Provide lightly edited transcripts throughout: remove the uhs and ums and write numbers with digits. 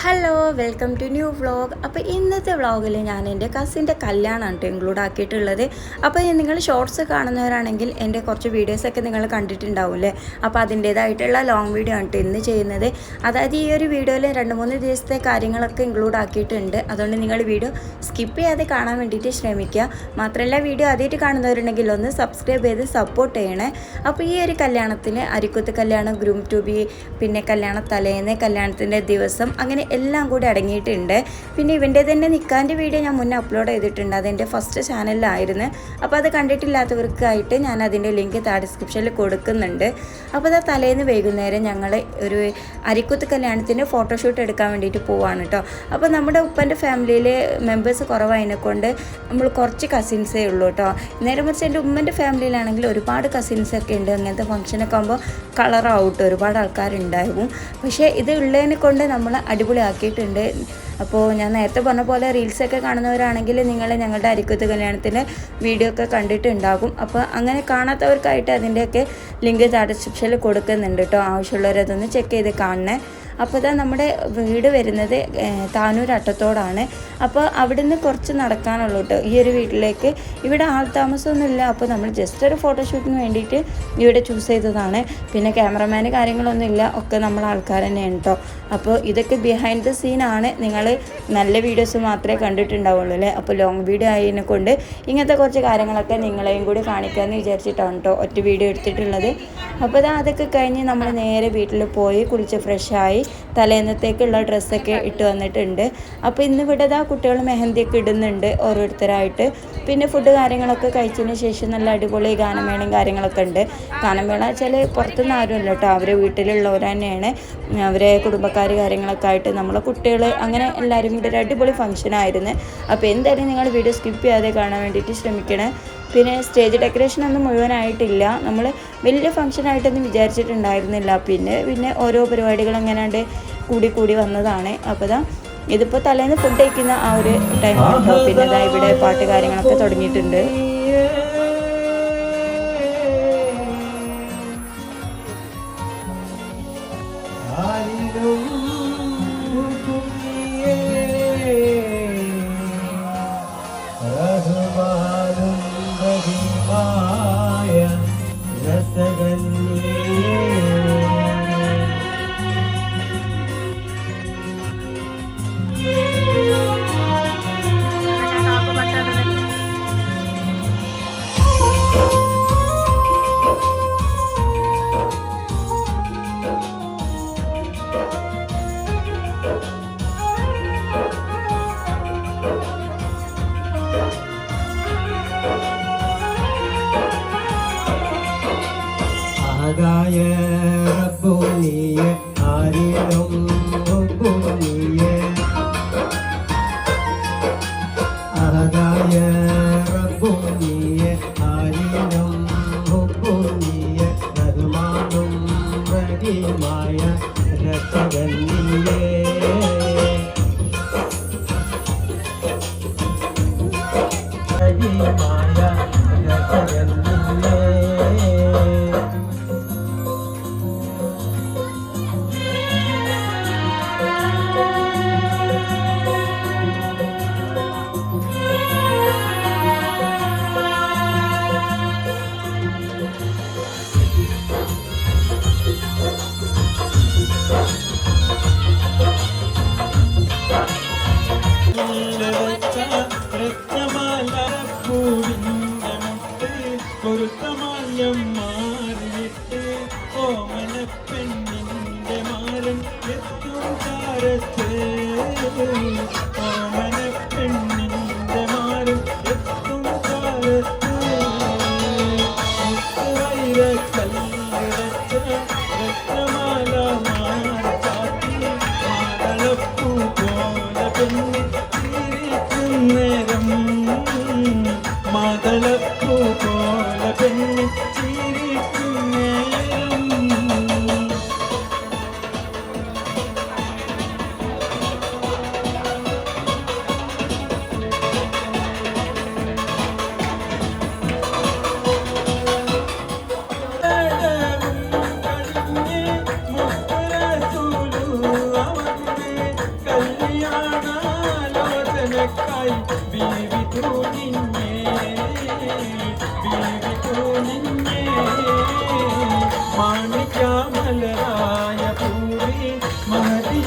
Hello welcome to new vlog. അപ്പോൾ ഇന്നത്തെ വ്ളോഗിൽ ഞാൻ എൻ്റെ കസിൻ്റെ കല്യാണമാണ് ഇൻക്ലൂഡ് ആക്കിയിട്ടുള്ളത്. അപ്പോൾ നിങ്ങൾ ഷോർട്സ് കാണുന്നവരാണെങ്കിൽ എൻ്റെ കുറച്ച് വീഡിയോസൊക്കെ നിങ്ങൾ കണ്ടിട്ടുണ്ടാവില്ലേ. അപ്പോൾ അതിൻ്റേതായിട്ടുള്ള ലോങ് വീഡിയോ ആണ് ഇന്ന് ചെയ്യുന്നത്. അതായത് ഈ ഒരു വീഡിയോയിൽ 2-3 ദിവസത്തെ കാര്യങ്ങളൊക്കെ ഇൻക്ലൂഡ് ആക്കിയിട്ടുണ്ട്. അതുകൊണ്ട് നിങ്ങൾ വീഡിയോ സ്കിപ്പ് ചെയ്യാതെ കാണാൻ വേണ്ടിയിട്ട് ശ്രമിക്കുക. മാത്രമല്ല വീഡിയോ ആദ്യമായിട്ട് കാണുന്നവരുണ്ടെങ്കിൽ ഒന്ന് സബ്സ്ക്രൈബ് ചെയ്ത് സപ്പോർട്ട് ചെയ്യണേ. അപ്പോൾ ഈ ഒരു കല്യാണത്തിന് അരിക്കുത്ത് കല്യാണം, ഗ്രൂം ടു ബി, പിന്നെ കല്യാണ തലേന്ന്, കല്യാണത്തിൻ്റെ ദിവസം, അങ്ങനെ എല്ലാം കൂടി അടങ്ങിയിട്ടുണ്ട്. പിന്നെ ഇവൻ്റെ തന്നെ നിൽക്കാൻ്റെ വീഡിയോ ഞാൻ മുന്നേ അപ്ലോഡ് ചെയ്തിട്ടുണ്ട്. അതെൻ്റെ ഫസ്റ്റ് ചാനലിലായിരുന്നു. അപ്പോൾ അത് കണ്ടിട്ടില്ലാത്തവർക്കായിട്ട് ഞാൻ അതിൻ്റെ ലിങ്ക് ഡിസ്ക്രിപ്ഷനിൽ കൊടുക്കുന്നുണ്ട്. അപ്പോൾ അത് തലേന്ന് വൈകുന്നേരം ഞങ്ങൾ ഒരു അരിക്കുത്ത് കല്യാണത്തിന് ഫോട്ടോഷൂട്ട് എടുക്കാൻ വേണ്ടിയിട്ട് പോവാണ് കേട്ടോ. അപ്പോൾ നമ്മുടെ ഉപ്പൻ്റെ ഫാമിലിയിൽ മെമ്പേഴ്സ് കുറവായതിനെക്കൊണ്ട് നമ്മൾ കുറച്ച് കസിൻസേ ഉള്ളൂ കേട്ടോ. നേരെ മറിച്ച് എൻ്റെ ഉമ്മൻ്റെ ഫാമിലിയിലാണെങ്കിൽ ഒരുപാട് കസിൻസൊക്കെ ഉണ്ട്. അങ്ങനത്തെ ഫംഗ്ഷനൊക്കെ ആകുമ്പോൾ കളറാവും, ഒരുപാട് ആൾക്കാരുണ്ടാകും. പക്ഷേ ഇത് ഉള്ളതിനെ കൊണ്ട് നമ്മൾ അടിപൊളിയാക്കിയിട്ടുണ്ട്. അപ്പോൾ ഞാൻ നേരത്തെ പറഞ്ഞ പോലെ റീൽസൊക്കെ കാണുന്നവരാണെങ്കിൽ നിങ്ങൾ ഞങ്ങളുടെ അരിക്കുത്ത് കല്യാണത്തിൻ്റെ വീഡിയോ ഒക്കെ കണ്ടിട്ടുണ്ടാകും. അപ്പോൾ അങ്ങനെ കാണാത്തവർക്കായിട്ട് അതിൻ്റെയൊക്കെ ലിങ്ക് ഡിസ്ക്രിപ്ഷനിൽ കൊടുക്കുന്നുണ്ട് കേട്ടോ. ആവശ്യമുള്ളവരതൊന്ന് ചെക്ക് ചെയ്ത് കാണണേ. അപ്പോൾ ഇതാ നമ്മുടെ വീട് വരുന്നത് താനൂർ അട്ടത്തോടാണ്. അപ്പോൾ അവിടെ നിന്ന് കുറച്ച് നടക്കാനുള്ളൂ കേട്ടോ ഈ ഒരു വീട്ടിലേക്ക്. ഇവിടെ ആൾ താമസമൊന്നുമില്ല. അപ്പോൾ നമ്മൾ ജസ്റ്റ് ഒരു ഫോട്ടോഷൂട്ടിന് വേണ്ടിയിട്ട് ഇവിടെ ചൂസ് ചെയ്തതാണ്. പിന്നെ ക്യാമറമാന് കാര്യങ്ങളൊന്നും ഇല്ല, ഒക്കെ നമ്മൾ ആൾക്കാർ തന്നെയാണ് കേട്ടോ. അപ്പോൾ ഇതൊക്കെ ബിഹൈൻഡ് ദ സീനാണ്. നിങ്ങൾ നല്ല വീഡിയോസ് മാത്രമേ കണ്ടിട്ടുണ്ടാവുള്ളൂ അല്ലേ. അപ്പോൾ ലോങ് വീഡിയോ ആയതിനെ കൊണ്ട് ഇങ്ങനത്തെ കുറച്ച് കാര്യങ്ങളൊക്കെ നിങ്ങളെയും കൂടി കാണിക്കാമെന്ന് വിചാരിച്ചിട്ടാണ് കേട്ടോ ഒറ്റ വീഡിയോ എടുത്തിട്ടുള്ളത്. അപ്പോൾ അതൊക്കെ കഴിഞ്ഞ് നമ്മൾ നേരെ വീട്ടിൽ പോയി കുളിച്ച് ഫ്രഷായി തലേന്നത്തേക്കുള്ള ഡ്രസ്സൊക്കെ ഇട്ട് വന്നിട്ടുണ്ട്. അപ്പോൾ ഇന്ന് ഇവിടെ കുട്ടികൾ മെഹന്തിയൊക്കെ ഇടുന്നുണ്ട് ഓരോരുത്തരായിട്ട്. പിന്നെ ഫുഡ് കാര്യങ്ങളൊക്കെ കഴിച്ചതിന് ശേഷം നല്ല അടിപൊളി ഗാനമേളയും കാര്യങ്ങളൊക്കെ ഉണ്ട്. ഗാനമേള വെച്ചാൽ പുറത്തുനിന്ന് ആരുമല്ല കേട്ടോ, അവരെ വീട്ടിലുള്ളവർ തന്നെയാണ്. അവരെ കുടുംബക്കാർ കാര്യങ്ങളൊക്കെ ആയിട്ട് നമ്മളെ കുട്ടികൾ അങ്ങനെ എല്ലാവരും കൂടി ഒരു അടിപൊളി ഫംഗ്ഷനായിരുന്നു. അപ്പോൾ എന്തായാലും നിങ്ങൾ വീഡിയോ സ്കിപ്പ് ചെയ്യാതെ കാണാൻ വേണ്ടിയിട്ട് ശ്രമിക്കണേ. പിന്നെ സ്റ്റേജ് ഡെക്കറേഷനൊന്നും മുഴുവനായിട്ടില്ല. നമ്മൾ വലിയ ഫംഗ്ഷനായിട്ടൊന്നും വിചാരിച്ചിട്ടുണ്ടായിരുന്നില്ല. പിന്നെ ഓരോ പരിപാടികൾ എങ്ങനെയാണ്ട് കൂടി വന്നതാണ്. അപ്പോൾ ഇതിപ്പോൾ തലേന്ന് ഫുഡ് കഴിക്കുന്ന ആ ഒരു ടൈം കേട്ടോ. പിന്നെ ഇവിടെ പാട്ട് കാര്യങ്ങളൊക്കെ തുടങ്ങിയിട്ടുണ്ട്. ആദായ റബ്ബുനിയെ ആരിലും റബ്ബുനിയെ ആദായ റബ്ബുനിയെ ആരിലും റബ്ബുനിയെ റഹ്മാനും റഹീമായ രക്ഷകനിയെ റഹീമായ രക്ഷകനിയെ പൊരുത്തമാല്യം മാറിയിട്ട് ഓമന പെണ്ണിന്റെ മാരൻ എത്തും ചാരത്ത് ഓമന പെണ്ണിന്റെ മാരൻ എത്തും ചാരത്ത് വൈരക്കല്ലിടച്ച രക്തമാല മാറി മാതളപ്പൂ പോലെ പെണ്ണി ചിരിക്കുന്നേരം മാതളപ്പൂ പോലെ പെണ്ണി ചിരിക്കുന്നേരം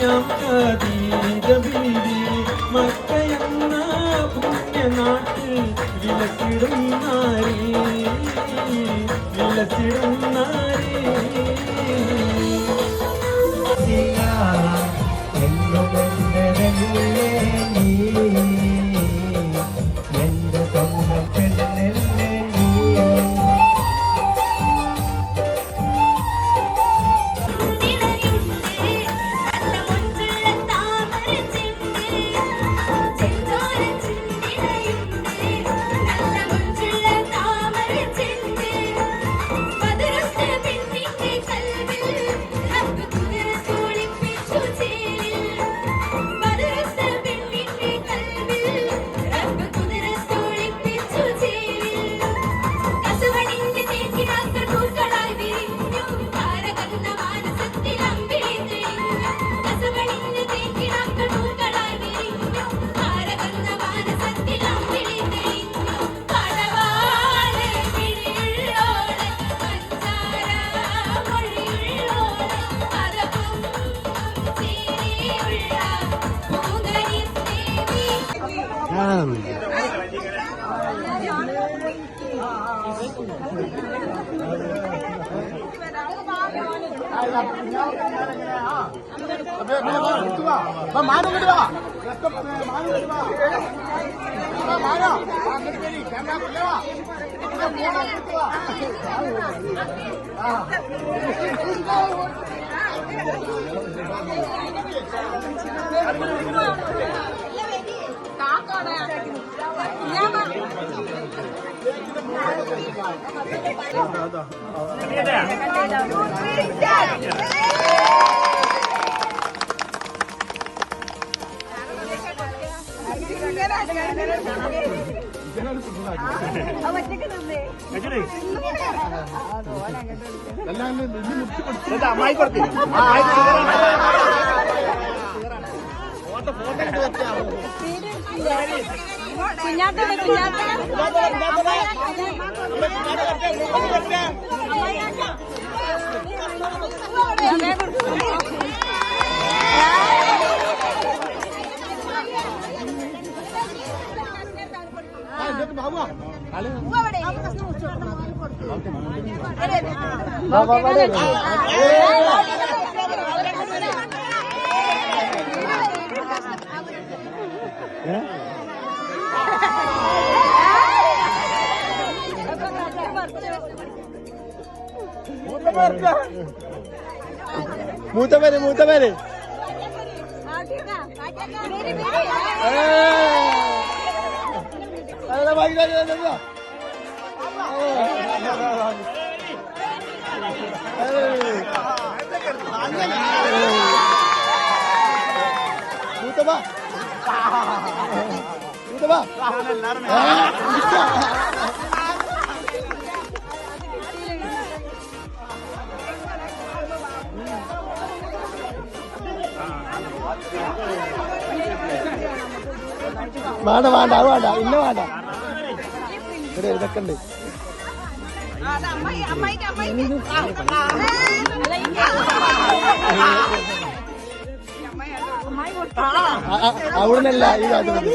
മറിയാം ഖദീജ ബീവി മക്കയെന്ന പുണ്യനാട്ടിൽ വിലസിടും നാരി എന്റെ സ്വന്തം പെണ്ണെന്നെ നീ അമ്മായി കൊടുത്തി മൂത്തവര് വേണ്ട വേണ്ട അത് വേണ്ട ഇന്ന വേണ്ട ഇവിടെ ഇതൊക്കെ ഉണ്ട് അവിടുന്നല്ല ഈ കാട്ടുന്നത്.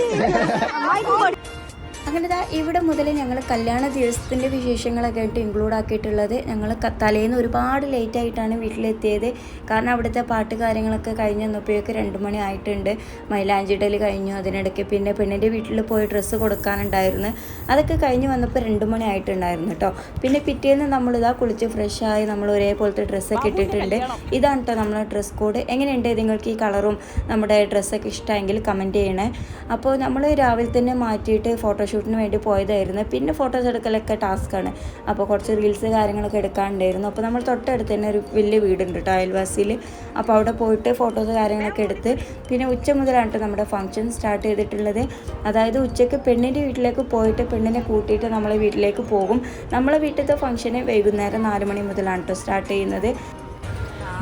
അങ്ങനെ ഇവിടെ മുതൽ ഞങ്ങൾ കല്യാണ ദിവസത്തിൻ്റെ വിശേഷങ്ങളൊക്കെ ആയിട്ട് ഇൻക്ലൂഡ് ആക്കിയിട്ടുള്ളത്. ഞങ്ങൾ തലേന്ന് ഒരുപാട് ലേറ്റ് ആയിട്ടാണ് വീട്ടിലെത്തിയത്. കാരണം അവിടുത്തെ പാട്ട് കാര്യങ്ങളൊക്കെ കഴിഞ്ഞ് വന്നപ്പോഴേക്ക് 2 മണി ആയിട്ടുണ്ട്. മൈലാഞ്ചിടൽ കഴിഞ്ഞു. അതിനിടയ്ക്ക് പിന്നെ പെണ്ണിൻ്റെ വീട്ടിൽ പോയി ഡ്രസ്സ് കൊടുക്കാനുണ്ടായിരുന്നു. അതൊക്കെ കഴിഞ്ഞ് വന്നപ്പോൾ 2 മണി ആയിട്ടുണ്ടായിരുന്നു കേട്ടോ. പിന്നെ പിറ്റേന്ന് നമ്മളിതാ കുളിച്ച് ഫ്രഷായി നമ്മൾ ഒരേപോലത്തെ ഡ്രസ്സൊക്കെ ഇട്ടിട്ടുണ്ട്. ഇതാണ് കേട്ടോ നമ്മളെ ഡ്രസ് കോഡ്. എങ്ങനെയുണ്ട് നിങ്ങൾക്ക് ഈ കളറും നമ്മുടെ ഡ്രസ്സൊക്കെ ഇഷ്ടമെങ്കിൽ കമൻറ്റ് ചെയ്യണേ. അപ്പോൾ നമ്മൾ രാവിലെ തന്നെ മാറ്റിയിട്ട് ഫോട്ടോഷൂട്ടിന് വേണ്ടി പോയതായിരുന്നു. പിന്നെ ഫോട്ടോസ് എടുക്കലൊക്കെ ടാസ്ക്കാണ്. അപ്പോൾ കുറച്ച് റീൽസ് കാര്യങ്ങളൊക്കെ എടുക്കാനുണ്ടായിരുന്നു. അപ്പോൾ നമ്മൾ തൊട്ടടുത്ത് തന്നെ ഒരു വലിയ വീടുണ്ട് കേട്ടോ അയൽവാസിയിൽ. അപ്പോൾ അവിടെ പോയിട്ട് ഫോട്ടോസ് കാര്യങ്ങളൊക്കെ എടുത്ത് പിന്നെ ഉച്ച മുതലാണ് നമ്മുടെ ഫംഗ്ഷൻ സ്റ്റാർട്ട് ചെയ്തിട്ടുള്ളത്. അതായത് ഉച്ചയ്ക്ക് പെണ്ണിൻ്റെ വീട്ടിലേക്ക് പോയിട്ട് പെണ്ണിനെ കൂട്ടിയിട്ട് നമ്മളെ വീട്ടിലേക്ക് പോകും. നമ്മളെ വീട്ടിലത്തെ ഫംഗ്ഷന് വൈകുന്നേരം 4 മണി മുതലാണ് കേട്ടോ സ്റ്റാർട്ട് ചെയ്യുന്നത്.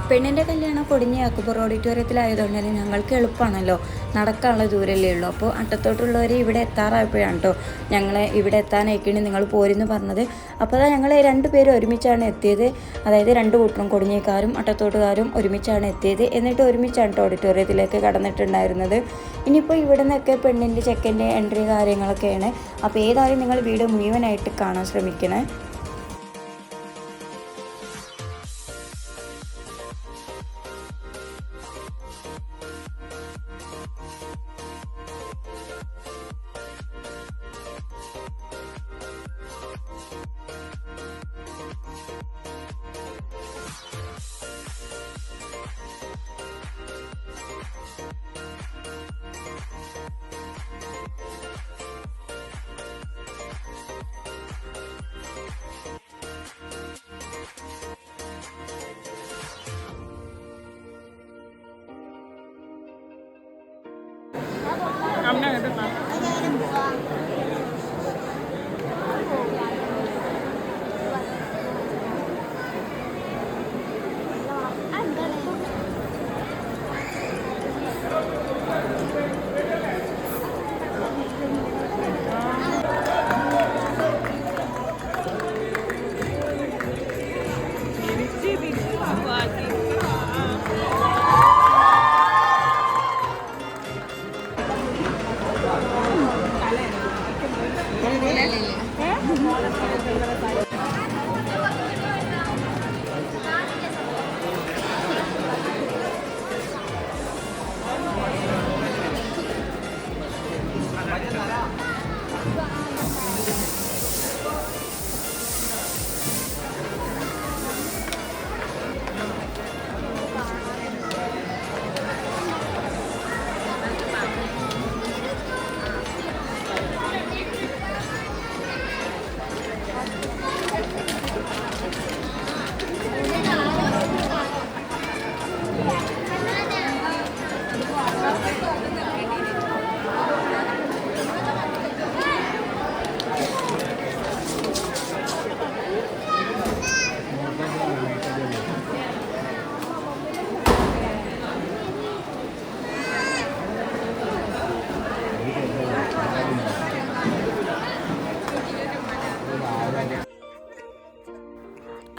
പെണ്ണിൻ്റെ കല്യാണം കൊടിഞ്ഞ അക്ബർ ഓഡിറ്റോറിയത്തിലായതുകൊണ്ട് തന്നെ ഞങ്ങൾക്ക് എളുപ്പമാണല്ലോ, നടക്കാനുള്ള ദൂരമല്ലേ ഉള്ളൂ. അപ്പോൾ അട്ടത്തോട്ടുള്ളവർ ഇവിടെ എത്താറായപ്പോഴാണ് കേട്ടോ ഞങ്ങളെ ഇവിടെ എത്താനായിക്കണി നിങ്ങൾ പോരെന്ന് പറഞ്ഞത്. അപ്പോൾ അതാ ഞങ്ങൾ 2 പേരും ഒരുമിച്ചാണ് എത്തിയത്. അതായത് 2 കൂട്ടരും കൊടിഞ്ഞേക്കാരും അട്ടത്തോട്ടുകാരും ഒരുമിച്ചാണ് എത്തിയത്. എന്നിട്ട് ഒരുമിച്ചാണ് കേട്ടോ ഓഡിറ്റോറിയത്തിലേക്ക് കടന്നിട്ടുണ്ടായിരുന്നത്. ഇനിയിപ്പോൾ ഇവിടെ നിന്നൊക്കെ പെണ്ണിൻ്റെ ചെക്കൻ്റെ എൻട്രി കാര്യങ്ങളൊക്കെയാണ്. അപ്പോൾ ഏതായാലും നിങ്ങൾ വീഡിയോ മുഴുവനായിട്ട് കാണാൻ ശ്രമിക്കണേ.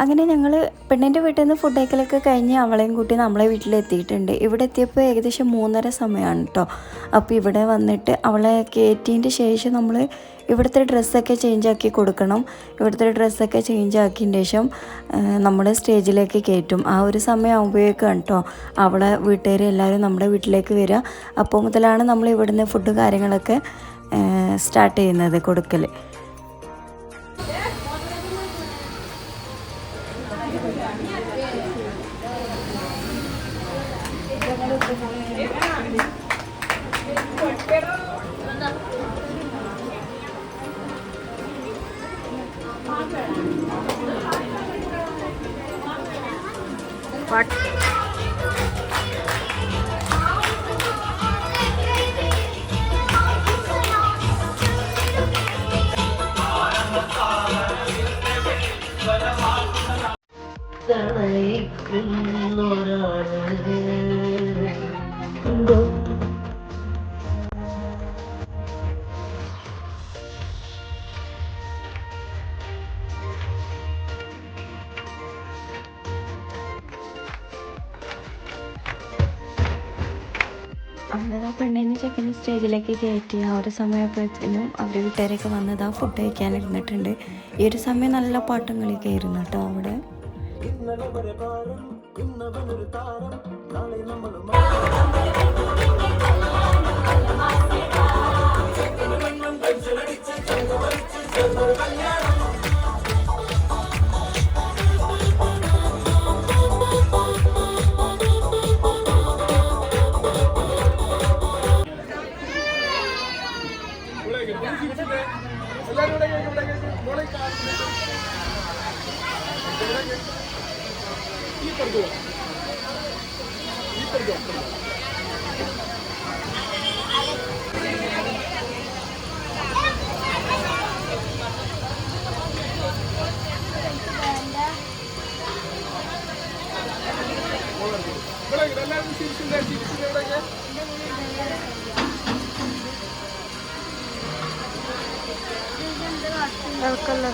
അങ്ങനെ ഞങ്ങൾ പെണ്ണിൻ്റെ വീട്ടിൽ നിന്ന് ഫുഡ് കഴിക്കലൊക്കെ കഴിഞ്ഞ് അവളെയും കൂട്ടി നമ്മളെ വീട്ടിലെത്തിയിട്ടുണ്ട്. ഇവിടെ എത്തിയപ്പോൾ ഏകദേശം 3:30 സമയമാണ് കേട്ടോ. അപ്പോൾ ഇവിടെ വന്നിട്ട് അവളെ കയറ്റിയതിൻ്റെ ശേഷം നമ്മൾ ഇവിടുത്തെ ഡ്രസ്സൊക്കെ ചേഞ്ച് ആക്കി കൊടുക്കണം. ഇവിടുത്തെ ഡ്രസ്സൊക്കെ ചേഞ്ച് ആക്കിയതിന് ശേഷം നമ്മൾ സ്റ്റേജിലേക്ക് കയറ്റും. ആ ഒരു സമയം ആകുമ്പോഴേക്കാണ് കേട്ടോ അവളെ വീട്ടുകാർ എല്ലാവരും നമ്മുടെ വീട്ടിലേക്ക് വരിക. അപ്പോൾ മുതലാണ് നമ്മൾ ഇവിടുന്ന് ഫുഡ് കാര്യങ്ങളൊക്കെ സ്റ്റാർട്ട് ചെയ്യുന്നത് കൊടുക്കൽ. അങ്ങനെ പെണ്ണിനെ ചെക്കനെ സ്റ്റേജിലേക്ക് കയറ്റി ആ ഒരു സമയപ്പോഴത്തേനും അവർ വീട്ടുകാരൊക്കെ വന്നത് ആ ഫുഡ് കഴിക്കാനിരുന്നിട്ടുണ്ട്. ഈ ഒരു സമയം നല്ല പാട്ടും കളിയൊക്കെ ആയിരുന്നു കേട്ടോ അവിടെ. ഈ ഇളക്കല്ലോ.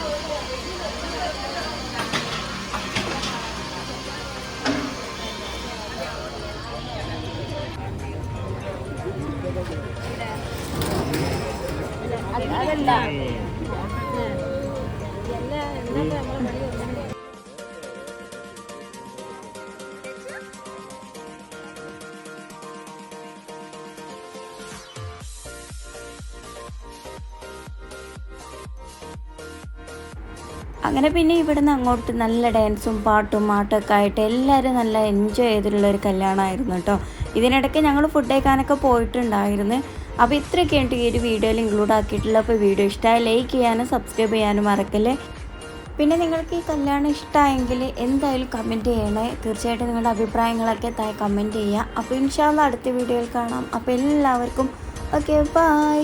അങ്ങനെ പിന്നെ ഇവിടുന്ന് അങ്ങോട്ട് നല്ല ഡാൻസും പാട്ടും ആട്ടമൊക്കെ ആയിട്ട് എല്ലാവരും നല്ല എൻജോയ് ചെയ്തിട്ടുള്ളൊരു കല്യാണമായിരുന്നു കേട്ടോ. ഇതിനിടയ്ക്ക് ഞങ്ങൾ ഫുഡ് കഴിക്കാനൊക്കെ പോയിട്ടുണ്ടായിരുന്നു. അപ്പോൾ ഇത്രയൊക്കെയാണ് ഈ ഒരു വീഡിയോയിൽ ഇൻക്ലൂഡ് ആക്കിയിട്ടുള്ളത്. അപ്പോൾ വീഡിയോ ഇഷ്ടമായി ലൈക്ക് ചെയ്യാനും സബ്സ്ക്രൈബ് ചെയ്യാനും മറക്കല്ലേ. പിന്നെ നിങ്ങൾക്ക് ഈ കല്യാണം ഇഷ്ടമായെങ്കിൽ എന്തായാലും കമൻറ്റ് ചെയ്യണേ. തീർച്ചയായിട്ടും നിങ്ങളുടെ അഭിപ്രായങ്ങളൊക്കെ കമൻറ്റ് ചെയ്യുക. അപ്പോൾ ഇൻഷാ അല്ലാഹ് അടുത്ത വീഡിയോയിൽ കാണാം. അപ്പോൾ എല്ലാവർക്കും ഓക്കെ ബൈ.